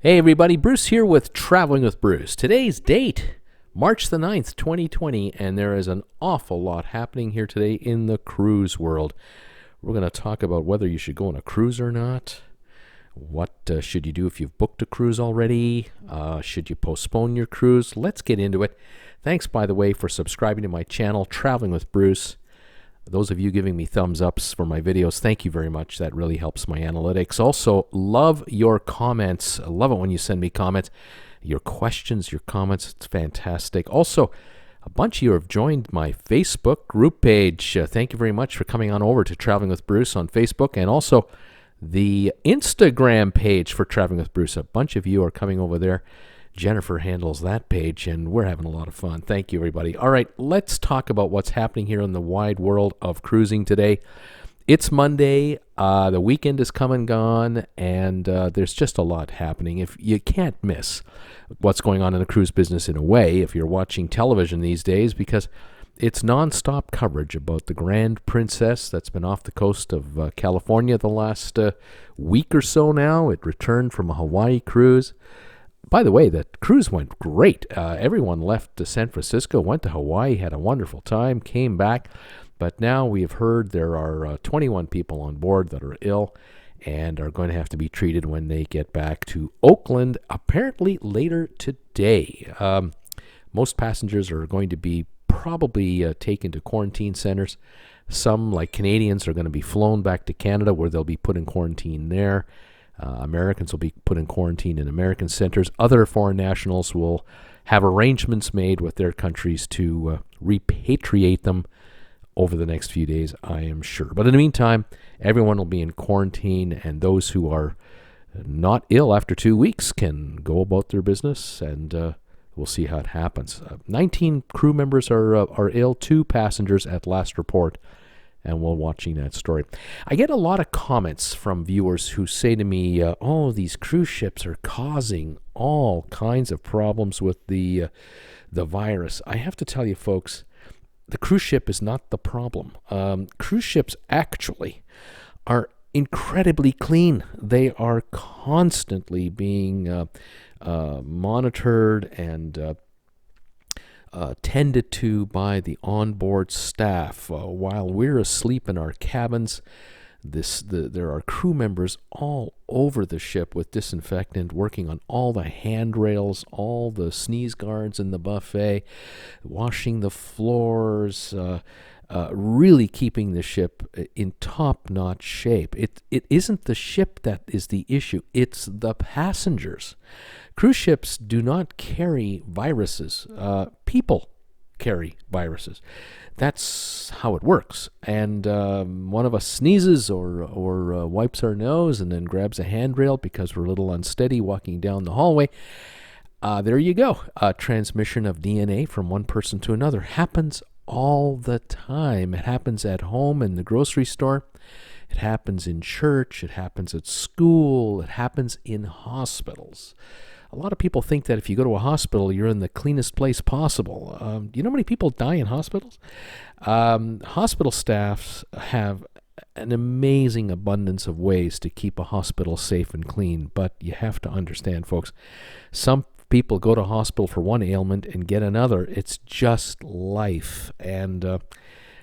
Hey everybody, Bruce here with Traveling with Bruce. Today's date, March the 9th, 2020, and there is an awful lot happening here today in the cruise world. We're going to talk about whether you should go on a cruise or not. What should you do if you've booked a cruise already? Should you postpone your cruise? Let's get into it. Thanks, by the way, for subscribing to my channel, Traveling with Bruce. Those of you giving me thumbs ups for my videos, thank you very much. That really helps my analytics. Also, love your comments. I love it when you send me comments. Your questions, your comments, it's fantastic. Also, a bunch of you have joined my Facebook group page. Thank you very much for coming on over to Traveling with Bruce on Facebook, and also the Instagram page for Traveling with Bruce. A bunch of you are coming over there. Jennifer handles that page, and we're having a lot of fun. Thank you, everybody. All right, let's talk about what's happening here in the wide world of cruising today. It's Monday. The weekend is come and gone, and there's just a lot happening. If you can't miss what's going on in the cruise business in a way, if you're watching television these days, because it's nonstop coverage about the Grand Princess that's been off the coast of California the last week or so now. It returned from a Hawaii cruise. By the way, the cruise went great. Everyone left San Francisco, went to Hawaii, had a wonderful time, came back. But now we have heard there are 21 people on board that are ill and are going to have to be treated when they get back to Oakland, apparently later today. Most passengers are going to be probably taken to quarantine centers. Some, like Canadians, are going to be flown back to Canada where they'll be put in quarantine there. Americans will be put in quarantine in American centers. Other foreign nationals will have arrangements made with their countries to repatriate them over the next few days, I am sure. But in the meantime, everyone will be in quarantine, and those who are not ill after 2 weeks can go about their business, and we'll see how it happens. 19 crew members are ill, 2 passengers at last report, and we're watching that story. I get a lot of comments from viewers who say to me, oh, these cruise ships are causing all kinds of problems with the virus. I have to tell you, folks, the cruise ship is not the problem. Cruise ships actually are incredibly clean. They are constantly being monitored and tended to by the onboard staff. While we're asleep in our cabins, there are crew members all over the ship with disinfectant, working on all the handrails, all the sneeze guards in the buffet, washing the floors, really keeping the ship in top-notch shape. It isn't the ship that is the issue, it's the passengers. Cruise ships do not carry viruses. People carry viruses. That's how it works. And one of us sneezes or wipes our nose and then grabs a handrail because we're a little unsteady walking down the hallway. There you go. Transmission of DNA from one person to another happens all the time. It happens at home, in the grocery store. It happens in church. It happens at school. It happens in hospitals. A lot of people think that if you go to a hospital, you're in the cleanest place possible. Do you know how many people die in hospitals? Hospital staffs have an amazing abundance of ways to keep a hospital safe and clean, but you have to understand, folks, some people go to hospital for one ailment and get another. It's just life. And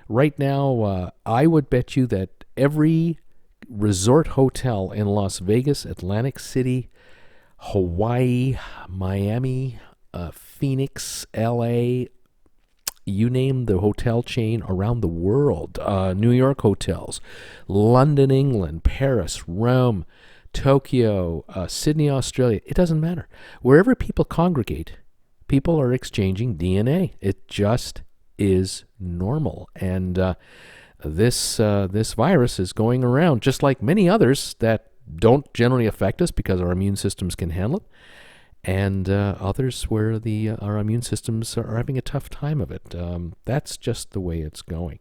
right now, I would bet you that every resort hotel in Las Vegas, Atlantic City, Hawaii, Miami, Phoenix, LA, you name the hotel chain around the world, New York hotels, London, England, Paris, Rome, Tokyo, Sydney, Australia, it doesn't matter. Wherever people congregate, people are exchanging DNA. It just is normal. And this virus is going around, just like many others that don't generally affect us because our immune systems can handle it, and others where our immune systems are having a tough time of it. That's just the way it's going.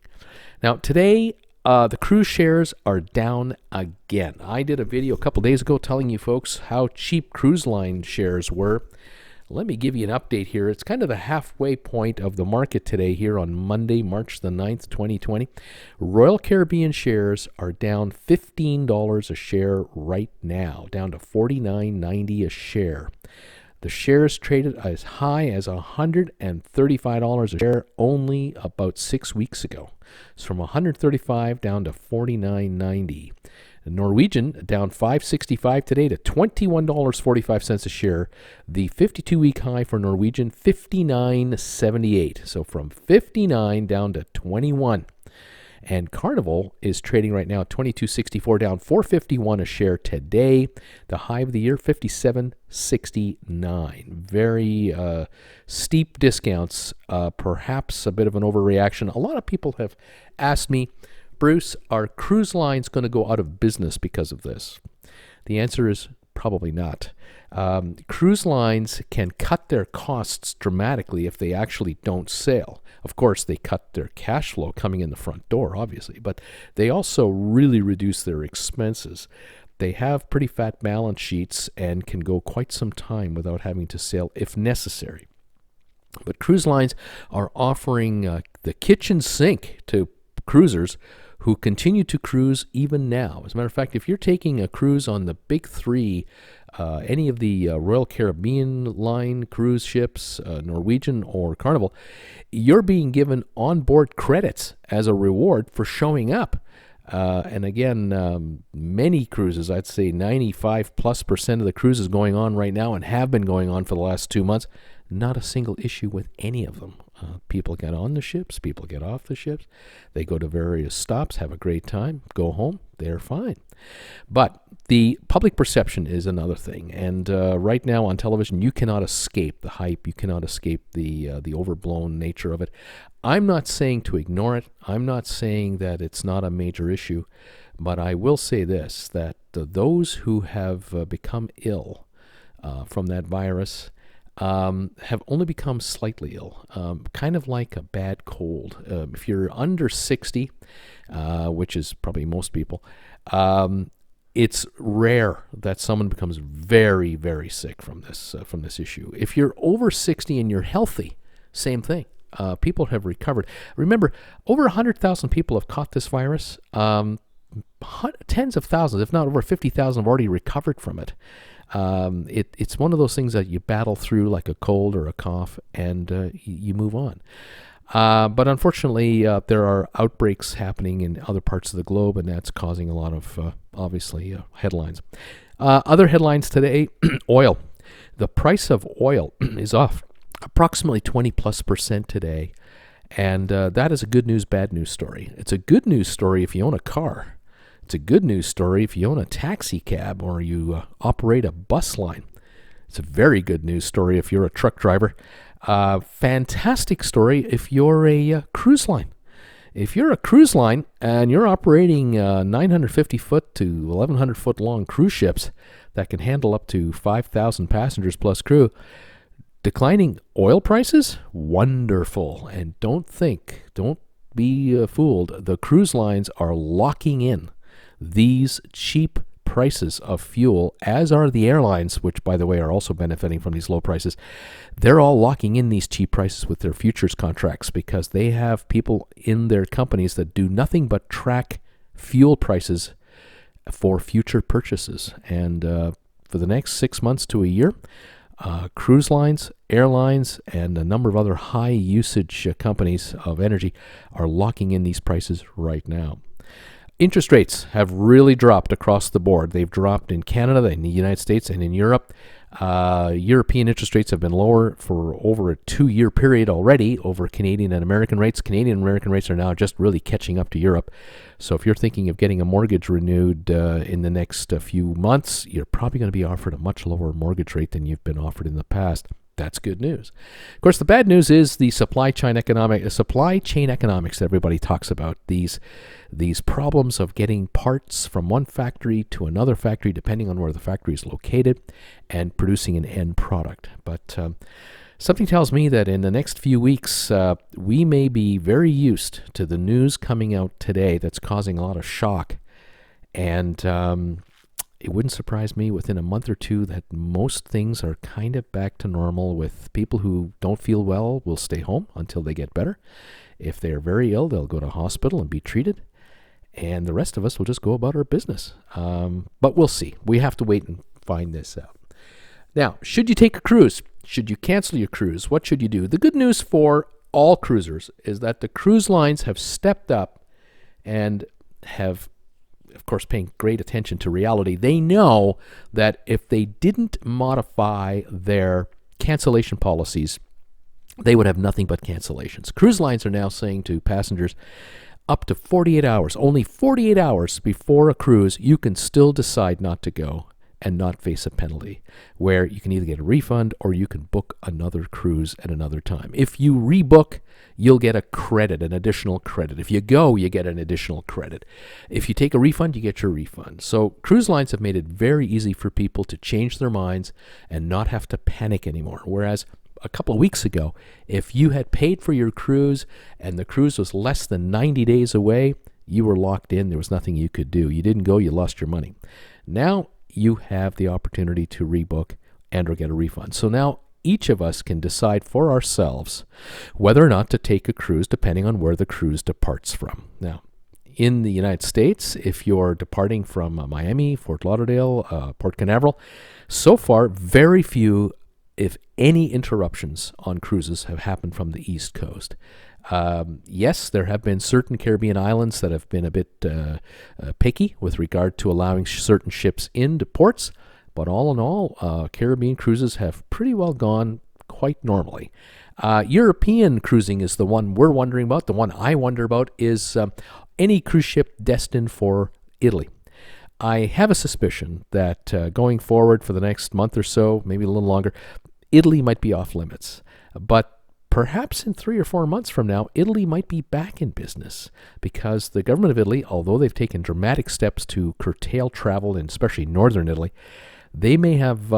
Now, today, the cruise shares are down again. I did a video a couple days ago telling you folks how cheap cruise line shares were Let me give you an update here. It's kind of the halfway point of the market today here on Monday, March the 9th, 2020. Royal Caribbean shares are down $15 a share right now, down to $49.90 a share. The shares traded as high as $135 a share only about 6 weeks ago. It's from $135 down to $49.90. The Norwegian down $5.65 today to $21.45 a share. The 52-week high for Norwegian, $59.78. So from 59 down to 21. And Carnival is trading right now at $22.64, down $4.51 a share today. The high of the year, $57.69. Very steep discounts, perhaps a bit of an overreaction. A lot of people have asked me, Bruce, are cruise lines going to go out of business because of this? The answer is probably not. Cruise lines can cut their costs dramatically if they actually don't sail. Of course, they cut their cash flow coming in the front door, obviously, but they also really reduce their expenses. They have pretty fat balance sheets and can go quite some time without having to sail if necessary. But cruise lines are offering the kitchen sink to cruisers who continue to cruise even now. As a matter of fact, if you're taking a cruise on the big three, any of the Royal Caribbean line cruise ships, Norwegian or Carnival, you're being given onboard credits as a reward for showing up. And again, many cruises, I'd say 95+% of the cruises going on right now and have been going on for the last 2 months, not a single issue with any of them. People get on the ships, people get off the ships, they go to various stops, have a great time, go home, they're fine. But the public perception is another thing, and right now on television, you cannot escape the hype, you cannot escape the overblown nature of it. I'm not saying to ignore it, I'm not saying that it's not a major issue, but I will say this, that those who have become ill from that virus have only become slightly ill, kind of like a bad cold. If you're under 60, which is probably most people, it's rare that someone becomes very, very sick from this issue. If you're over 60 and you're healthy, same thing. People have recovered. Remember, over 100,000 people have caught this virus. Tens of thousands, if not over 50,000, have already recovered from it. It's one of those things that you battle through like a cold or a cough, and you move on. But unfortunately, there are outbreaks happening in other parts of the globe, and that's causing a lot of, obviously, headlines. Other headlines today, oil. The price of oil is off approximately 20+% today, and that is a good news, bad news story. It's a good news story if you own a car. It's a good news story if you own a taxi cab or you operate a bus line. It's a very good news story if you're a truck driver. Fantastic story if you're a cruise line. If you're a cruise line and you're operating 950-foot to 1,100-foot long cruise ships that can handle up to 5,000 passengers plus crew, declining oil prices? Wonderful. And don't be fooled. The cruise lines are locking in these cheap prices of fuel, as are the airlines, which, by the way, are also benefiting from these low prices. They're all locking in these cheap prices with their futures contracts because they have people in their companies that do nothing but track fuel prices for future purchases. And for the next 6 months to a year, cruise lines, airlines, and a number of other high-usage companies of energy are locking in these prices right now. Interest rates have really dropped across the board. They've dropped in Canada, in the United States, and in Europe. European interest rates have been lower for over a 2-year period already over Canadian and American rates. Canadian and American rates are now just really catching up to Europe. So if you're thinking of getting a mortgage renewed in the next few months, you're probably going to be offered a much lower mortgage rate than you've been offered in the past. That's good news. Of course, the bad news is the supply chain economics that everybody talks about. These problems of getting parts from one factory to another factory, depending on where the factory is located, and producing an end product. But something tells me that in the next few weeks, we may be very used to the news coming out today that's causing a lot of shock. And it wouldn't surprise me within a month or two that most things are kind of back to normal, with people who don't feel well will stay home until they get better. If they're very ill, they'll go to hospital and be treated. And the rest of us will just go about our business. But we'll see. We have to wait and find this out. Now, should you take a cruise? Should you cancel your cruise? What should you do? The good news for all cruisers is that the cruise lines have stepped up and have, of course, paying great attention to reality. They know that if they didn't modify their cancellation policies, they would have nothing but cancellations. Cruise lines are now saying to passengers, up to 48 hours, only 48 hours before a cruise, you can still decide not to go and not face a penalty, where you can either get a refund or you can book another cruise at another time. If you rebook, you'll get a credit, an additional credit. If you go, you get an additional credit. If you take a refund, you get your refund. So cruise lines have made it very easy for people to change their minds and not have to panic anymore. Whereas a couple of weeks ago, if you had paid for your cruise and the cruise was less than 90 days away, you were locked in. There was nothing you could do. You didn't go, you lost your money. Now you have the opportunity to rebook and or get a refund. So now each of us can decide for ourselves whether or not to take a cruise, depending on where the cruise departs from. Now, in the United States, if you're departing from Miami, Fort Lauderdale, Port Canaveral, so far very few, if any, interruptions on cruises have happened from the East Coast. Yes, there have been certain Caribbean islands that have been a bit picky with regard to allowing certain ships into ports, but all in all, Caribbean cruises have pretty well gone quite normally. European cruising is the one we're wondering about. The one I wonder about is any cruise ship destined for Italy. I have a suspicion that going forward for the next month or so, maybe a little longer, Italy might be off limits. But perhaps in 3 or 4 months from now, Italy might be back in business, because the government of Italy, although they've taken dramatic steps to curtail travel in especially northern Italy, they may have,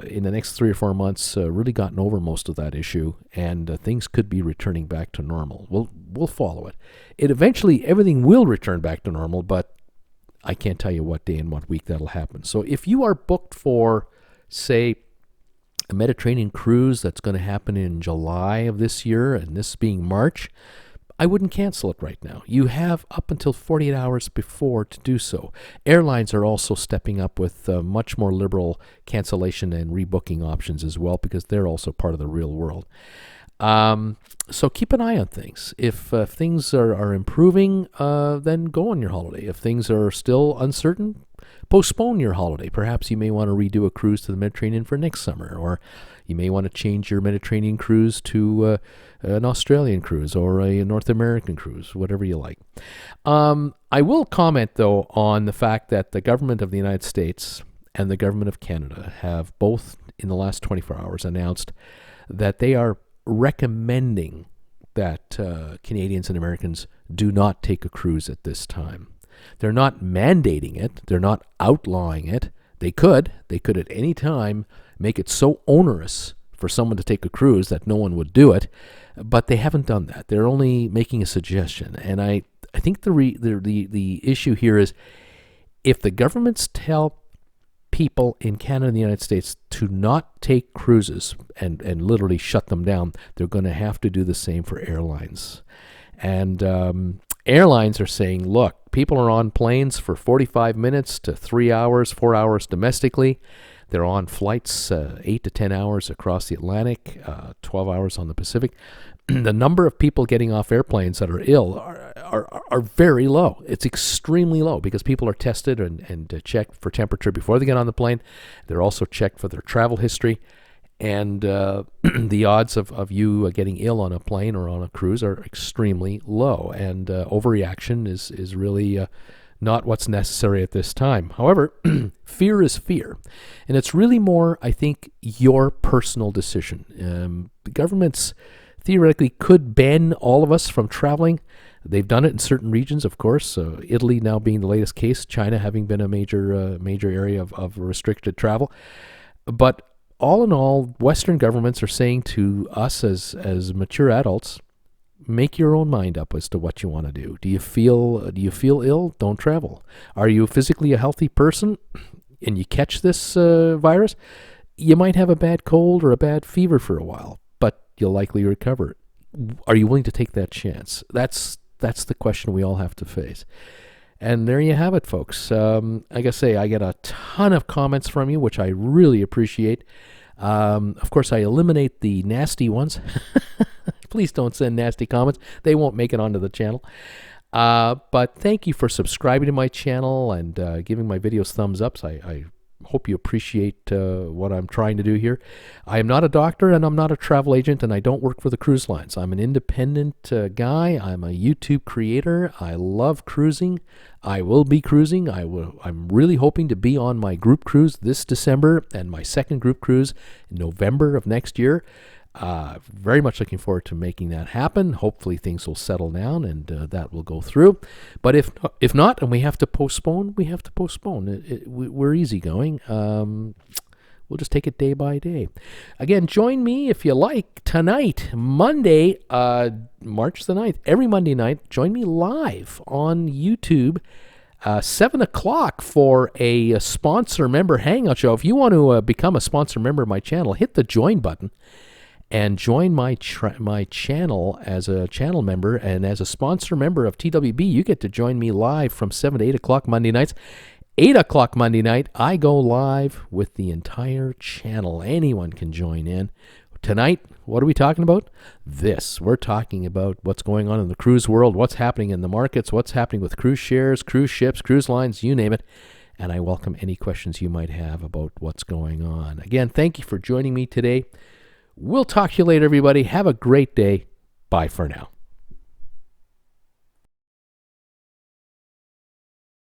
in the next 3 or 4 months, really gotten over most of that issue, and things could be returning back to normal. We'll follow it. Eventually, everything will return back to normal, but I can't tell you what day and what week that'll happen. So if you are booked for, say, a Mediterranean cruise that's going to happen in July of this year, and this being March, I wouldn't cancel it right now. You have up until 48 hours before to do so. Airlines are also stepping up with much more liberal cancellation and rebooking options as well, because they're also part of the real world. So keep an eye on things. If things are improving, then go on your holiday. If things are still uncertain, postpone your holiday. Perhaps you may want to redo a cruise to the Mediterranean for next summer, or you may want to change your Mediterranean cruise to an Australian cruise or a North American cruise, whatever you like. I will comment, though, on the fact that the government of the United States and the government of Canada have both, in the last 24 hours, announced that they are recommending that Canadians and Americans do not take a cruise at this time. They're not mandating it. They're not outlawing it. They could at any time make it so onerous for someone to take a cruise that no one would do it, but they haven't done that. They're only making a suggestion. And I think the issue here is, if the governments tell people in Canada and the United States to not take cruises and literally shut them down, they're going to have to do the same for airlines. And airlines are saying, look, people are on planes for 45 minutes to 3 hours, 4 hours domestically. They're on flights 8 to 10 hours across the Atlantic, 12 hours on the Pacific. The number of people getting off airplanes that are ill are very low. It's extremely low, because people are tested and checked for temperature before they get on the plane. They're also checked for their travel history. And the odds of you getting ill on a plane or on a cruise are extremely low. And overreaction is really not what's necessary at this time. However, fear is fear. And it's really more, I think, your personal decision. The governments theoretically could ban all of us from traveling. They've done it in certain regions, of course. Italy now being the latest case, China having been a major area of restricted travel. But all in all, Western governments are saying to us as mature adults, make your own mind up as to what you want to do. Do you feel ill? Don't travel. Are you physically a healthy person? and you catch this virus, you might have a bad cold or a bad fever for a while, but you'll likely recover. Are you willing to take that chance? That's the question we all have to face. And there you have it, folks. Like I say, I get a ton of comments from you, which I really appreciate. Of course, I eliminate the nasty ones. Please don't send nasty comments. They won't make it onto the channel. But thank you for subscribing to my channel and giving my videos thumbs ups. I hope you appreciate what I'm trying to do here. I am not a doctor and I'm not a travel agent and I don't work for the cruise lines. I'm an independent guy. I'm a YouTube creator. I love cruising. I will be cruising. I'm really hoping to be on my group cruise this December and my second group cruise in November of next year. Very much looking forward to making that happen. Hopefully things will settle down and that will go through. But if not, and we have to postpone, we have to postpone. We're easygoing. We'll just take it day by day. Again, join me if you like tonight, Monday, March the 9th. Every Monday night, join me live on YouTube. 7 o'clock for a sponsor member hangout show. If you want to become a sponsor member of my channel, hit the join button and join my channel as a channel member. And as a sponsor member of TWB, you get to join me live from 7 to 8 o'clock Monday nights. 8 o'clock Monday night, I go live with the entire channel. Anyone can join in. Tonight, what are we talking about? We're talking about what's going on in the cruise world, what's happening in the markets, what's happening with cruise shares, cruise ships, cruise lines, you name it. And I welcome any questions you might have about what's going on. Again, thank you for joining me today. We'll talk to you later, everybody. Have a great day. Bye for now.